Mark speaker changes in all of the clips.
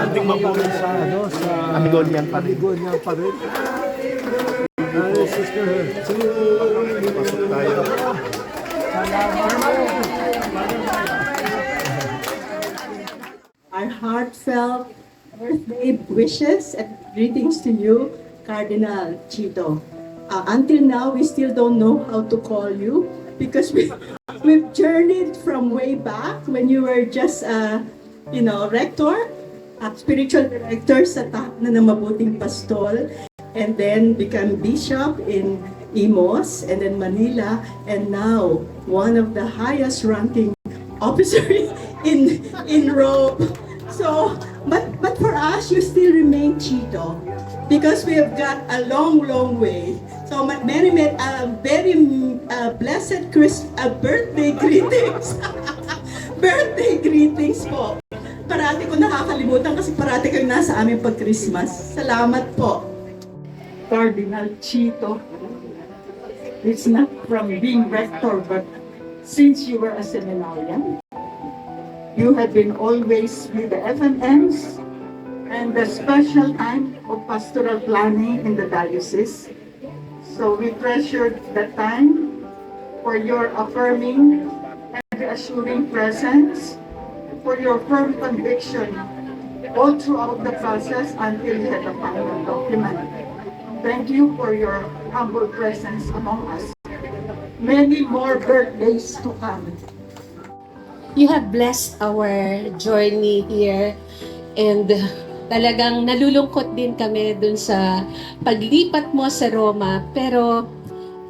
Speaker 1: Ating mabuhay sa Amigonian pa rin.
Speaker 2: Amigonian pa rin. Sister,
Speaker 1: Pasok tayo.
Speaker 3: Our heartfelt birthday wishes and greetings to you, Cardinal Chito. Until now, we still don't know how to call you because we've journeyed from way back when you were just, rector, spiritual director sa Tahanan ng Mabuting Pastol, and then become bishop in Imos and then Manila, and now one of the highest ranking officers in Rome. So, but for us, you still remain Chito because we have got a long way. So, very blessed birthday greetings. Birthday greetings po. Parati ko nakakalimutan kasi parati kayo nasa aming pag-Christmas. Salamat po. Cardinal Chito. It's not from being rector, but since you were a seminarian, you have been always with the FMMs and the special time of pastoral planning in the diocese. So we treasured that time for your affirming and reassuring presence, for your firm conviction all throughout the process until you had the final document. Thank you for your humble presence among us. Many more birthdays to come.
Speaker 4: You have blessed our journey here, and talagang nalulungkot din kami dun sa paglipat mo sa Roma, pero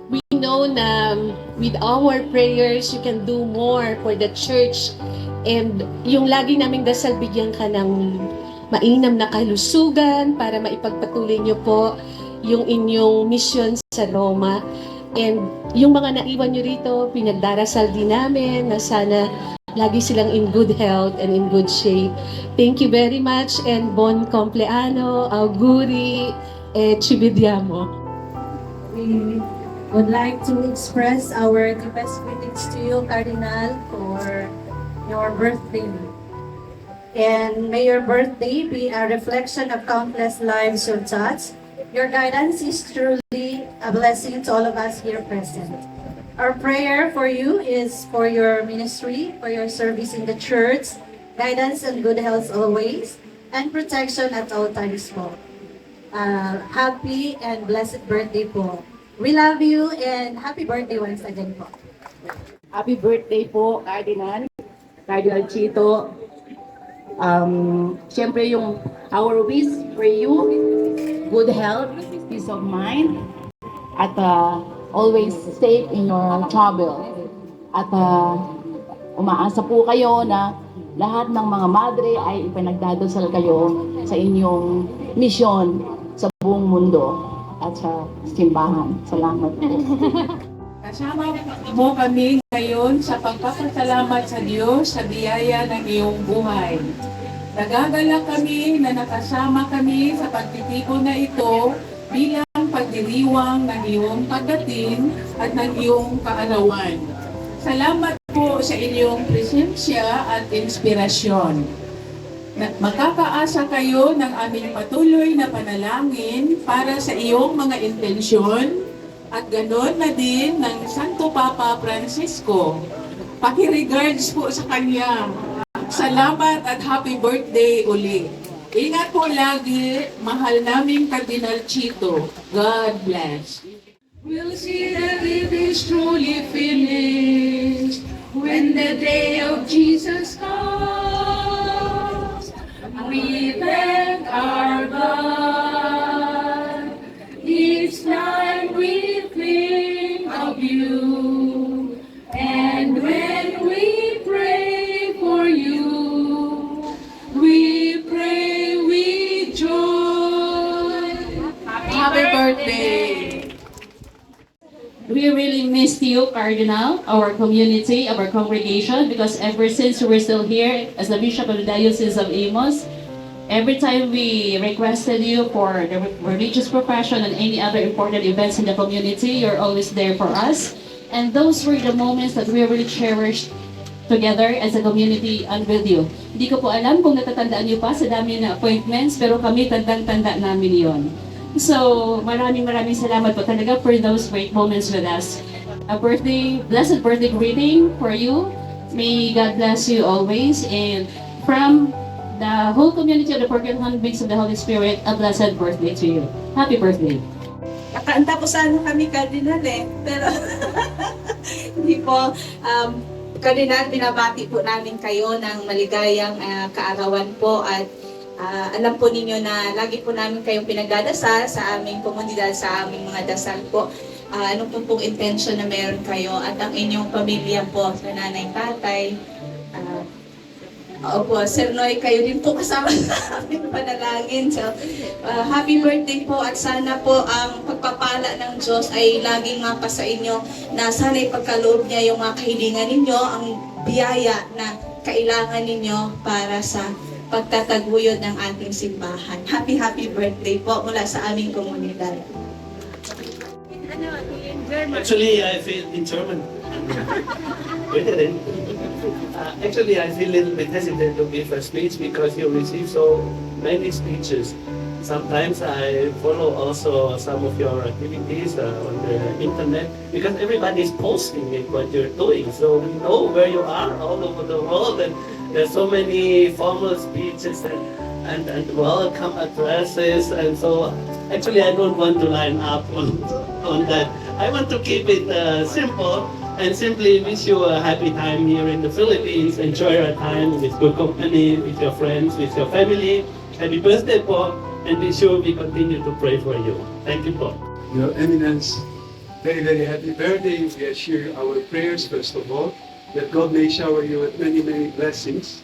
Speaker 4: we know na with our prayers you can do more for the church, and yung lagi naming dasal, bigyan ka ng mainam na kalusugan para maipagpatuloy niyo po yung inyong mission sa Roma. And yung mga naiwan nyo rito, pinagdarasal din namin na sana lagi silang in good health and in good shape. Thank you very much, and bon compleanno, auguri, ci vediamo.
Speaker 5: We would like to express our deepest greetings to you, Cardinal, for your birthday. And may your birthday be a reflection of countless lives you've touched. Your guidance is truly a blessing to all of us here present. Our prayer for you is for your ministry, for your service in the church, guidance and good health always, and protection at all times po. Happy and blessed birthday po. We love you and happy birthday once again po.
Speaker 6: Happy birthday po, Cardinal Chito. Siyempre yung our wish for you, good health, peace of mind, at always safe in your travel. At umaasa po kayo na lahat ng mga madre ay ipinagdadasal kayo sa inyong misyon sa buong mundo at sa simbahan. Salamat po.
Speaker 7: Kasama mo kami ngayon sa pagpapasalamat sa Diyos sa biyaya ng iyong buhay. Nagagalak kami na nakasama kami sa pagtitipon na ito bilang pagdiriwang ng iyong pagdating at ng iyong kaarawan. Salamat po sa inyong presensya at inspirasyon. Makakaasa kayo ng aming patuloy na panalangin para sa iyong mga intensyon at ganon na din ng Santo Papa Francisco. Paki-regards po sa kanya. Salamat at happy birthday uli. Ingat po lagi, mahal naming Cardinal Chito. God bless.
Speaker 8: We'll see that it is truly finished when the day of Jesus comes. We thank our God. Each time we think of you, and when we pray for you, we pray with joy.
Speaker 7: Happy birthday!
Speaker 9: We really missed you, Cardinal, our community, our congregation, because ever since you were still here as the Bishop of the Diocese of Imos, every time we requested you for the religious profession and any other important events in the community, you're always there for us. And those were the moments that we really cherished together as a community and with you. Hindi ko po alam kung natatandaan niyo pa sa dami na appointments, pero kami tandang-tanda namin yon. So, maraming salamat po talaga for those great moments with us. A blessed birthday greeting for you. May God bless you always. And from the whole community of the Broken Handmaids of the Holy Spirit, a blessed birthday to you. Happy birthday.
Speaker 2: Kakaanta po sana kami, Cardinal pero hindi po. Cardinal, binabati po namin kayo ng maligayang kaarawan po at alam po ninyo na lagi po namin kayong pinagdadasal sa aming komunidad, sa aming mga dasal po. Anong pong intention na meron kayo at ang inyong pamilya po, sa nanay, tatay, opo, Sir Noy, kayo din po kasama sa aming panalangin. So, happy birthday po at sana po ang pagpapala ng Diyos ay laging mapa sa inyo na sana ipagkaloob niya yung mga kahilingan ninyo, ang biyaya na kailangan ninyo para sa pagtataguyod ng ating simbahan. Happy birthday po mula sa aming komunidad.
Speaker 1: Actually, I feel in German. Wait a minute. Actually, I feel a little bit hesitant to give a speech because you receive so many speeches. Sometimes I follow also some of your activities on the internet because everybody is posting it, what you're doing. So we know where you are all over the world, and there's so many formal speeches and welcome addresses. And so actually, I don't want to line up on that. I want to keep it simple. And simply wish you a happy time here in the Philippines. Enjoy your time with good company, with your friends, with your family. Happy birthday po, and be sure we continue to pray for you. Thank you po.
Speaker 10: Your Eminence, very, very happy birthday. We assure our prayers, first of all, that God may shower you with many, many blessings.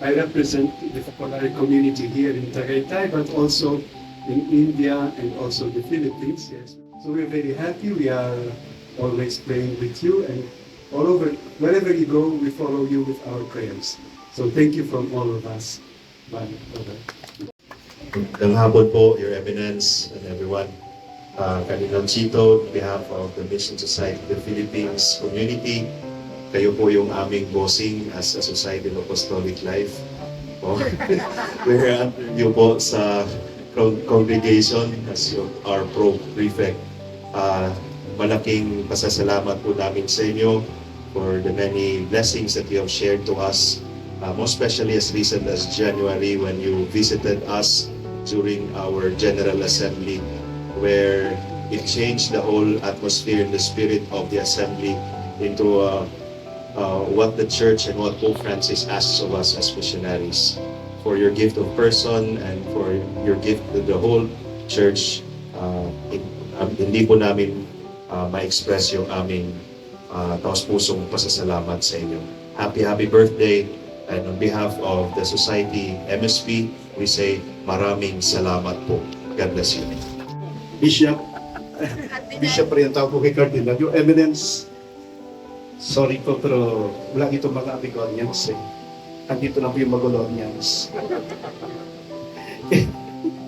Speaker 10: I represent the Kapolari community here in Tagaytay, but also in India and also the Philippines. Yes. So we're very happy. We are always praying with you, and all over, wherever you go, we follow you with our prayers. So thank you from all of us. Bye.
Speaker 11: Magandang hapon po, Your Eminence and everyone. Cardinal Chito, on behalf of the Mission Society of the Philippines community, kayo po yung aming bossing as a Society of Apostolic Life. We're under you po sa congregation as our pro-prefect. Malaking pasasalamat po namin sa inyo for the many blessings that you have shared to us, most especially as recent as January when you visited us during our General Assembly, where it changed the whole atmosphere and the spirit of the Assembly into what the Church and what Pope Francis asks of us as missionaries. For your gift of person and for your gift to the whole Church, hindi po namin ma-express yung aming taos-pusong pasasalamat sa inyo. Happy birthday, and on behalf of the Society MSP, we say maraming salamat po. God bless you.
Speaker 12: Bishop pa rin ang tawag ko kay Cardinal. Your Eminence, sorry po pero wala itong mga Abigonians Andito na po yung Magolonians.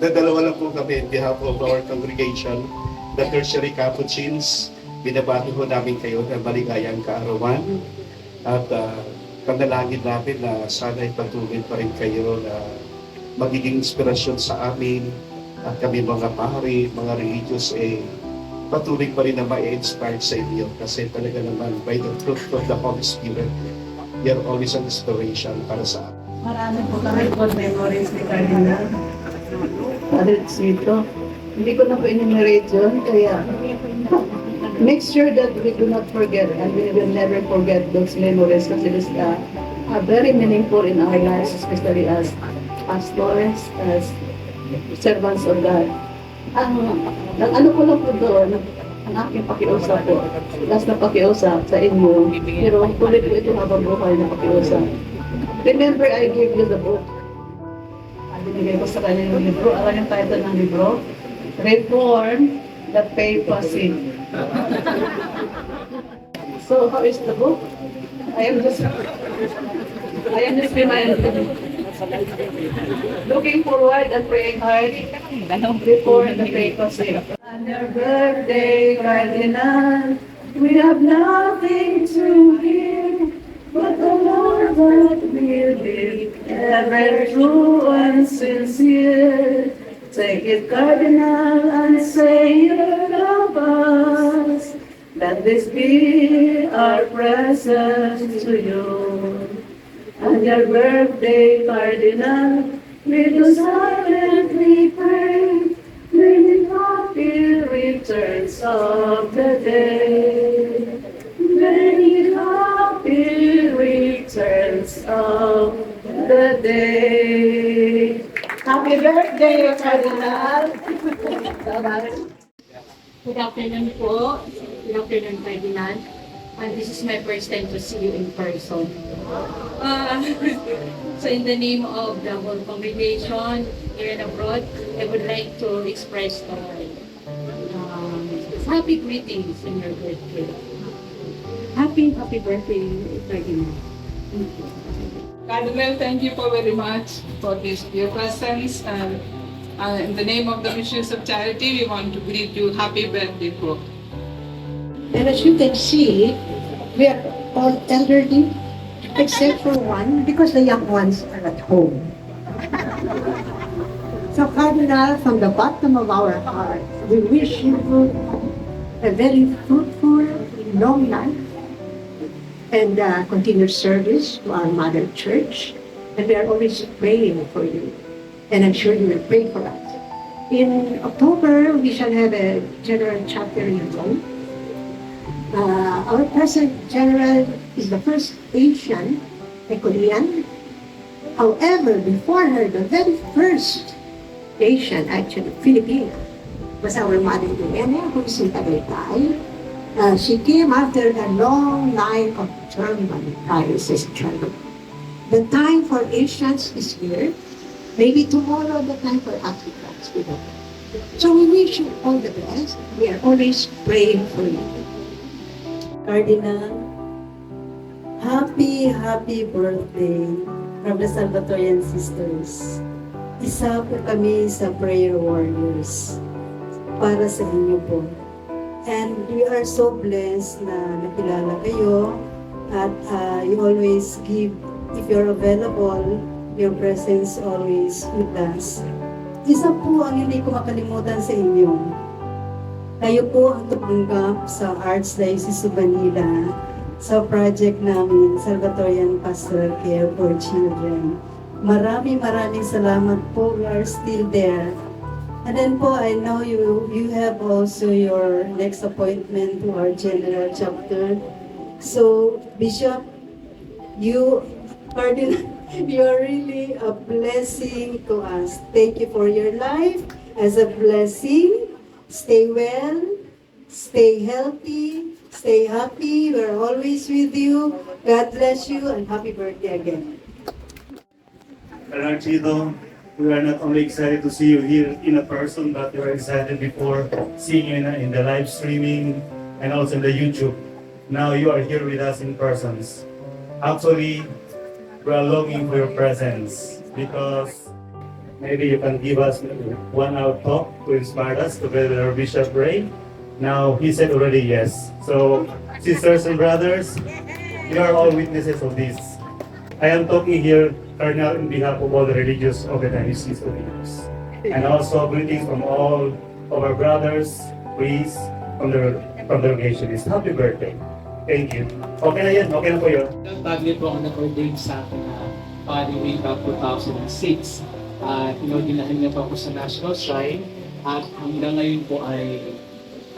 Speaker 12: Dalawa lang po kami on behalf of our congregation, the Tertiary Capuchins. Binabati po namin kayo ng maligayang kaarawan at panalangin namin na sana ipatuloy pa rin kayo na magiging inspirasyon sa amin at kami mga pari, mga religious patuloy pa rin na ma-inspire sa inyo kasi talaga naman by the fruit of the Holy Spirit, you're always an inspiration para sa amin.
Speaker 3: Marami po kami good memories ni Cardinal. Father Chito. Hindi ko na po enumerate yun, kaya make sure that we do not forget and we will never forget those memories kasi this are very meaningful in our lives, especially as pastors, as servants of God. Ang ano ko lang po doon, ang aking pakiusap po, last na pakiusap sa inyo, pero tuloy po ito habang buhay na pakiusap. Remember, I gave you the book. Binigay ko sa kanya yung libro. Alam yung title ng libro? Reform the Papacy. So, how is the book? I am just reminded. Looking forward and praying hard before the papacy. On your birthday, Cardinal, we have nothing to give
Speaker 8: but the Lord that will be ever true and sincere. Take it, Cardinal, and say you love us. Let this be our present to you. On your birthday, Cardinal, we do silently pray. Many happy returns of the day. Many happy returns of the day. Happy birthday, Cardinal!
Speaker 13: Good afternoon po. Good afternoon, Ferdinand. And this is my first time to see you in person. So in the name of the whole congregation here and abroad, I would like to express happy greetings in your birthday. Happy birthday, Ferdinand. Thank you.
Speaker 7: Cardinal, thank you for very much for this dear presence, and in the name of the Missions of Charity, we want to greet you happy birthday po.
Speaker 5: And as you can see, we are all elderly, except for one, because the young ones are at home. So Cardinal, from the bottom of our heart, we wish you a very fruitful, long life, and continued service to our Mother Church. And we are always praying for you. And I'm sure you will pray for us. In October, we shall have a general chapter in Rome. Our present general is the first Asian, a Korean. However, before her, the very first Asian, actually Filipina, was our Mother Elena, who is in Tagaytay. She came after a long line of German palaces travel. The time for Asians is here. Maybe tomorrow the time for Africans. We don't know. So we wish you all the best. We are always praying for you.
Speaker 3: Cardinal, happy birthday from the Salvatorian Sisters. Isa po kami sa prayer warriors para sa inyo po. And we are so blessed na nakilala kayo at you always give, if you're available, your presence always with us. Isa po ang hindi ko makalimutan sa inyo. Kayo po ang tumanggap sa Archdiocese of Manila sa project namin, Salvatorian Pastoral Care for Children. Maraming salamat po. We are still there. And then po, I know you have also your next appointment to our general chapter. So, Bishop, you, Cardinal, you are really a blessing to us. Thank you for your life as a blessing. Stay well, stay healthy, stay happy. We're always with you. God bless you and happy birthday again.
Speaker 14: Bernardino, we are not only excited to see you here in a person, but we are excited before seeing you in the live streaming and also in the YouTube. Now you are here with us in persons. Actually, we are longing for your presence because maybe you can give us 1 hour talk to inspire us together with our Bishop Ray. Now he said already yes. So sisters and brothers, you are all witnesses of this. I am talking here, Cardinal, on behalf of all the religious organizations of leaders. And also greetings from all of our brothers, priests, from the congregationists. Happy birthday. Thank you. Okay na yan, okay na po yun.
Speaker 15: Bagay po ako nag-ordain sa akin na Padre way back 2006. Inordinahan niya pa ako sa National Shrine at hanggang ngayon po ay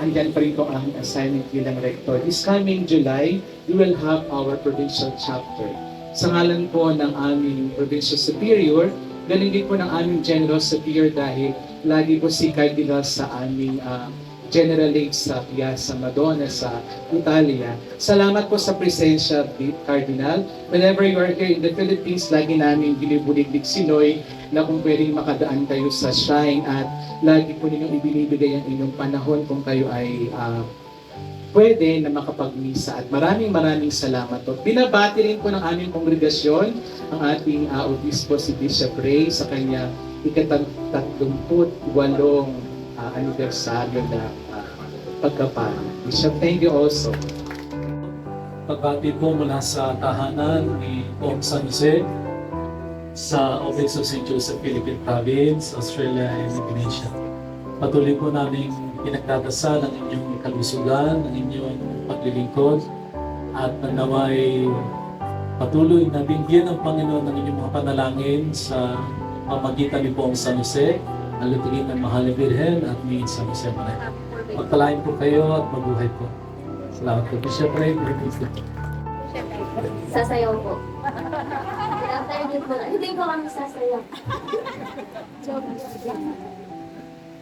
Speaker 15: andyan pa rin po ang assignment bilang rector. This coming July, we will have our provincial chapter. Sa ngalan po ng aming Provincial Superior, galing din po ng aming General Superior dahil lagi po si Cardinal sa aming Generalate sa Piazza Madonna sa Italia. Salamat po sa presensya, Cardinal. Whenever you are here in the Philippines, lagi namin binibuliglig si Noy na kung pwedeng makadaan kayo sa shrine at lagi po ninyong ibinibigay ang inyong panahon kung kayo ay pwede na makapagmisa at maraming salamat po. Binabati rin po ng aming kongregasyon ang ating obispo si Bishop Ray sa kanya ika-38 anibersaryo na pagkapala. Bishop, thank you also.
Speaker 16: pagbati po mula sa tahanan ni Pope San Jose sa Office of St. Joseph Philippine Province, Australia and Indonesia. Patuloy po namin pinagdadasal ang inyong kalusugan, ang inyong paglilingkod, at naway patuloy na bigyan ng Panginoon ng inyong mga panalangin sa pamagitan ni Poong San Jose, ang lutigin ng Mahal na Birhen at ni San Jose Maria. Pagpalain po kayo at mabuhay po. Salamat po. Siyempre,
Speaker 17: Sasayaw po. After din po, hindi po kami sasayaw.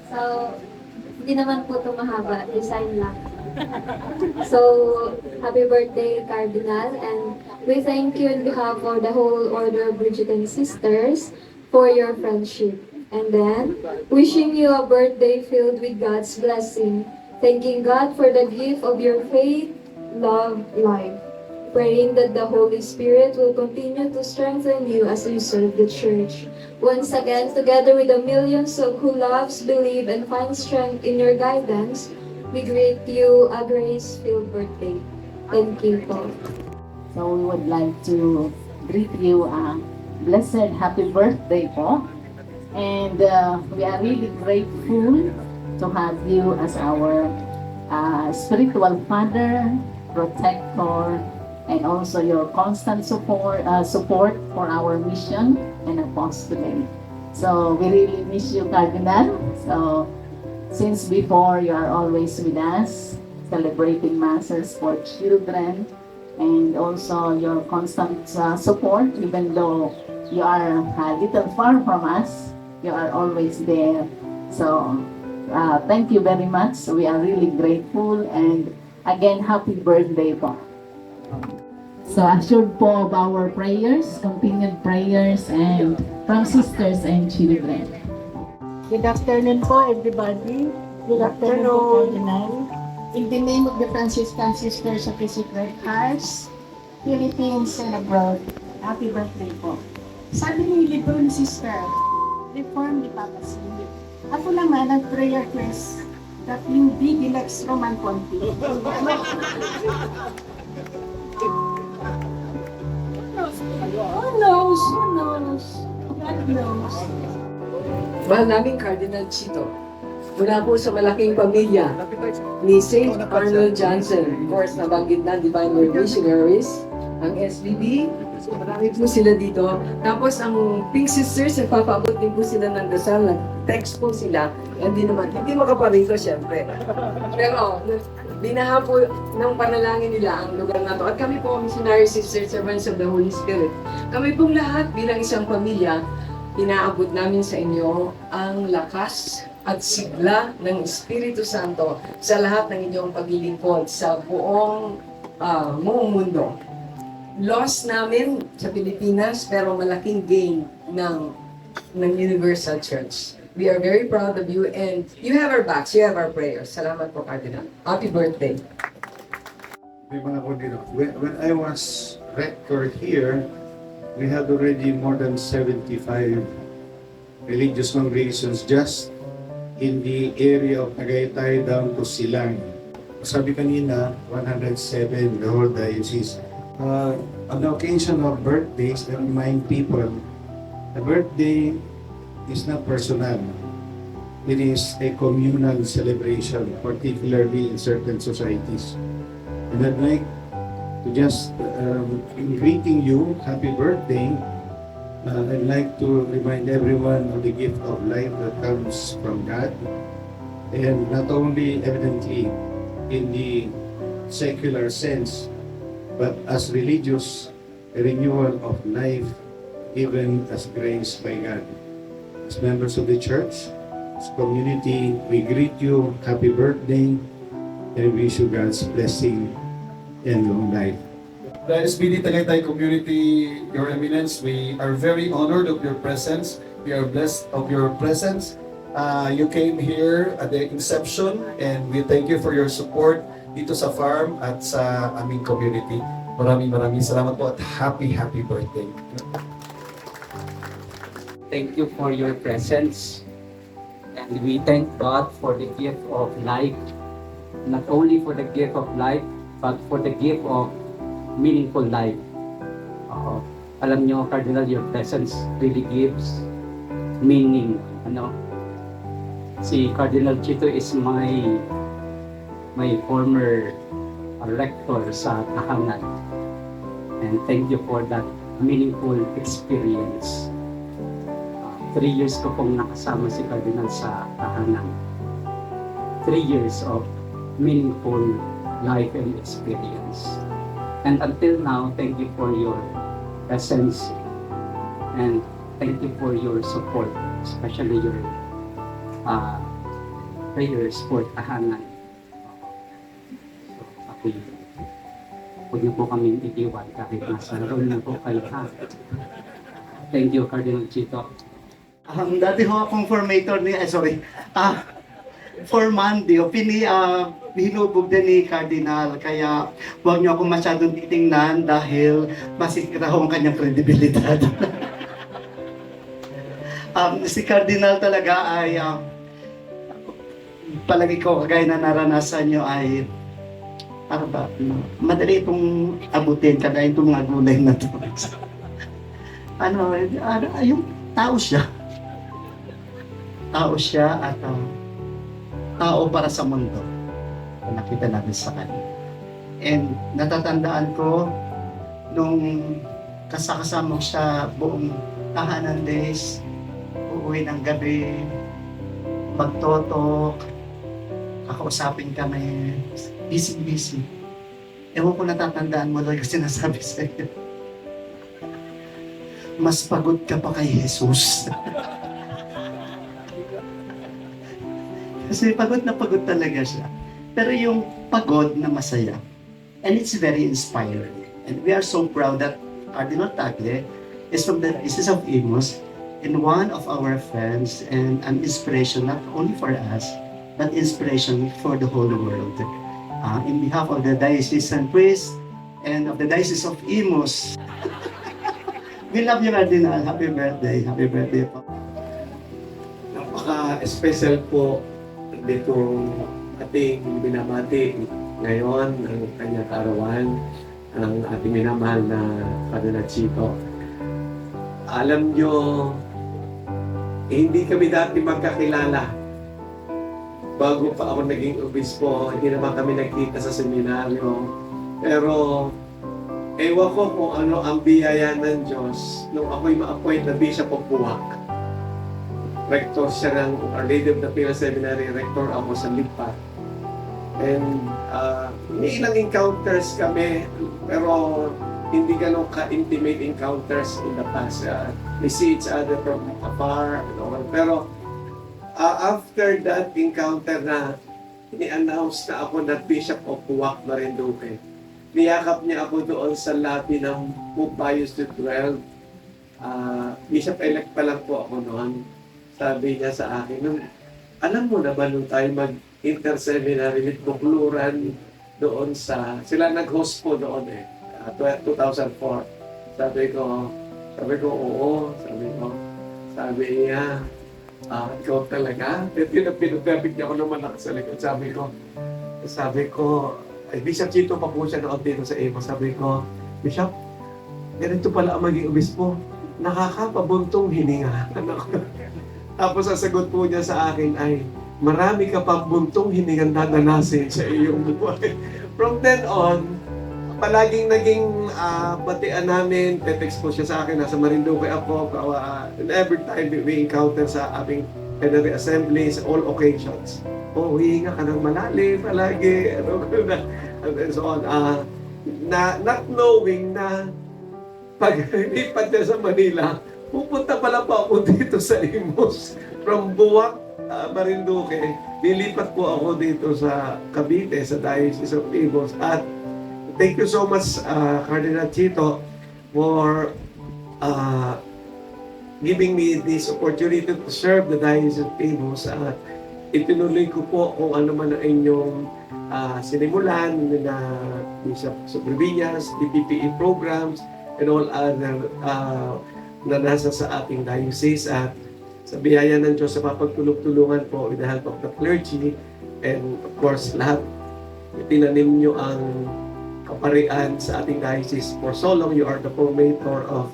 Speaker 17: So, hindi naman po ito mahaba. Design lang. So, happy birthday, Cardinal. And we thank you on behalf of the whole Order of Bridgerton Sisters for your friendship. And then, wishing you a birthday filled with God's blessing. Thanking God for the gift of your faith, love, life. Praying that the Holy Spirit will continue to strengthen you as you serve the Church. Once again, together with the millions of who loves, believe, and find strength in your guidance, we greet you a grace-filled birthday. Thank you, Paul.
Speaker 6: So we would like to greet you a blessed happy birthday po. And we are really grateful to have you as our spiritual father, protector, and also your constant support for our mission and apostolate. So we really miss you, Cardinal. So since before, you are always with us, celebrating masses for children, and also your constant support, even though you are a little far from us, you are always there. So thank you very much. We are really grateful, and again, happy birthday po. So assured po of our prayers, continued prayers, and from sisters and children.
Speaker 18: Good afternoon po, everybody. Good afternoon po, Cardinal. In the name of the Franciscan Sisters of the Sacred Hearts, Philippines and abroad, happy birthday po. Sabi ni Lebron Sister, reform ni Papa Silvio. Ako naman ang prayer request that you be the next Roman Pontiff. Who knows? Who knows? God knows.
Speaker 19: Mahal naming Cardinal Chito, mula po sa malaking pamilya ni St. Arnold Johnson, of course, nabanggit na Divine Word Missionaries, ang SBB, marami po sila dito. Tapos ang Pink Sisters, nagpapaabot din po sila ng dasal, nag-text po sila, hindi makaparito syempre. Pero binaha po ng panalangin nila ang lugar na to. At kami po, Missionary Sisters, Servants of the Holy Spirit, kami pong lahat bilang isang pamilya, inaabot namin sa inyo ang lakas at sigla ng Espiritu Santo sa lahat ng inyong paglilingkod sa buong mundo. Loss namin sa Pilipinas pero malaking gain ng Universal Church. We are very proud of you and you have our backs, you have our prayers. Salamat po, Cardinal. Happy birthday.
Speaker 20: May mga kundino. When I was rector here, we had already more than 75 religious congregations just in the area of Tagaytay down to Silang. Sabi kanina, 107 the whole diocese. On the occasion of birthdays, I remind people, the birthday is not personal. It is a communal celebration, particularly in certain societies. And I'd like to just, in greeting you, happy birthday, I'd like to remind everyone of the gift of life that comes from God. And not only evidently in the secular sense, but as religious, a renewal of life given as grace by God. As members of the church, as community, we greet you, happy birthday, and wish you God's blessing and long life.
Speaker 21: The SBD Tagaytay community, Your Eminence, we are very honored of your presence. We are blessed of your presence. You came here at the inception and we thank you for your support dito sa farm at sa aming community. Maraming salamat po at happy birthday.
Speaker 22: Thank you for your presence. And we thank God for the gift of life. Not only for the gift of life, but for the gift of meaningful life. Alam nyo, Cardinal, your presence really gives meaning. Si Cardinal Chito is my former rector sa tahanan. And thank you for that meaningful experience. 3 years ko pong nakasama si Cardinal sa tahanan. 3 years of meaningful life and experience. And until now, thank you for your presence and thank you for your support, especially your prayers for tahanan. So, huwag niyo po kaming itiwan kahit nasa roon na po kayo. Thank you, Cardinal Chito.
Speaker 4: Dati ho akong formator ni, foreman, hinubog din ni Cardinal, kaya huwag niyo akong masyadong titingnan dahil masisira ho ang kanyang kredibilidad. Si Cardinal talaga ay, palagi ko kagaya na naranasan niyo ay, madali itong abutin, kagaya itong mga gulay na ito. Yung tao siya. Tao siya at tao para sa mundo. Nakita natin sa kanya. And natatandaan ko nung kasama siya buong tahanan days, uuwi ng gabi, magtotok, kakausapin kami, busy. Ewan ko natatandaan mo lang yung sinasabi sa iyo. Mas pagod ka pa kay Jesus. Kasi pagod na pagod talaga siya. Pero yung pagod na masaya. And it's very inspiring. And we are so proud that Cardinal Tagle is from the Diocese of Imus and one of our friends and an inspiration not only for us, but inspiration for the whole world. In behalf of the diocesan priest and of the Diocese of Imus, we love you, Cardinal. Happy birthday. Happy birthday po.
Speaker 1: Napaka-special po ditong ating binabati ngayon ang kanyang kaarawan, ang ating minamahal na Cardinal Chito. Alam nyo, hindi kami dati magkakilala. Bago pa ako naging obispo, hindi naman kami nagkita sa seminaryo. Pero ewan ko kung ano ang biyaya ng Diyos nung ako'y ma-appoint na Bishop of Buwak. Rector siya ng Our Lady of the Pilar Seminary, rector ako sa Lipa. And may ilang encounters kami, pero hindi ganun ka-intimate encounters in the past. We see each other from afar. Pero after that encounter na ini-announce na ako na Bishop of Buwak, Marinduque, niyakap niya ako doon sa lobby ng Pope Pius XII. Bishop-elect pa lang po ako noon. Sabi niya sa akin, alam mo na ba nung tayo mag-interseminary with Bukluran doon sila nag-host po doon 2004. Sabi ko, oo. Sabi niya, ikaw talaga? Pinagpapit niya ako naman sa likod. Sabi ko, ay, Bishop Chito pa po siya noon dito sa Imus. Sabi ko, Bishop, ganito pala ang maging obispo. Nakakapabuntong hininga. Tapos ang sagot po niya sa akin ay, marami ka pang buntong hiningang dadanasin sa iyong buhay. From then on, palaging naging batian namin, text po siya sa akin, nasa Marinduque ako, and every time we encounter sa aming plenary assemblies, all occasions. Hihinga ka ng malalim palagi, and so on. Not knowing na pag lipat niya sa Manila, pupunta pala pa ako dito sa Imus. From Buwak, Marinduque, nilipat po ako dito sa Cavite, sa Diocese of Imus. At thank you so much, Cardinal Chito, for giving me this opportunity to serve the Diocese of Imus. Itinuloy ko po kung ano man ang inyong sinimulan na Bishop Sobrevillans, DPPE programs, and all other na nasa sa ating diocese. At sa biyaya ng Diyos, sa papagtulong-tulungan po with the help of the clergy, and of course, lahat tinanim nyo ang
Speaker 2: kaparian sa ating diocese. For so long, you are the formator of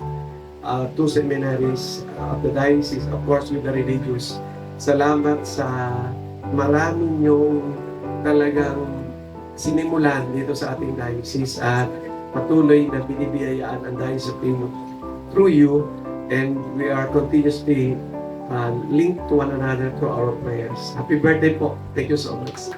Speaker 2: two seminaries of the diocese, of course, with the religious. Salamat sa maraming yung talagang sinimulan dito sa ating diocese at patuloy na binibiyayaan ang Diocese of Timog through you, and we are continuously linked to one another through our prayers. Happy birthday po. Thank you so much.